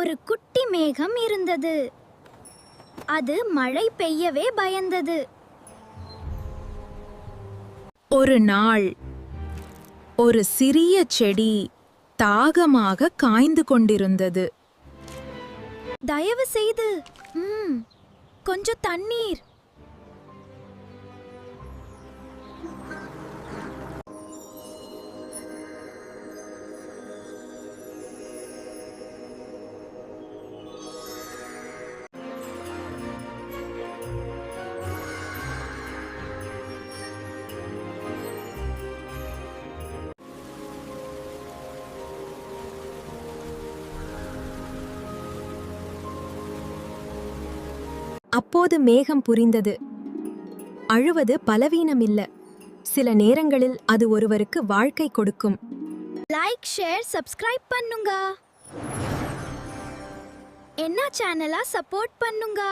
ஒரு குட்டி மேகம் இருந்தது. அது மழை பெய்யவே பயந்தது. ஒரு நாள் ஒரு சிறிய செடி தாகமாக காய்ந்து கொண்டிருந்தது. தயவு செய்து கொஞ்சம் தண்ணீர். அப்போது மேகம் புரிந்தது. அழுவது பலவீனமில்ல, சில நேரங்களில் அது ஒருவருக்கு வாழ்க்கை கொடுக்கும். லைக், ஷேர், சப்ஸ்கிரைப் பண்ணுங்க. என்ன சேனலா சப்போர்ட் பண்ணுங்க.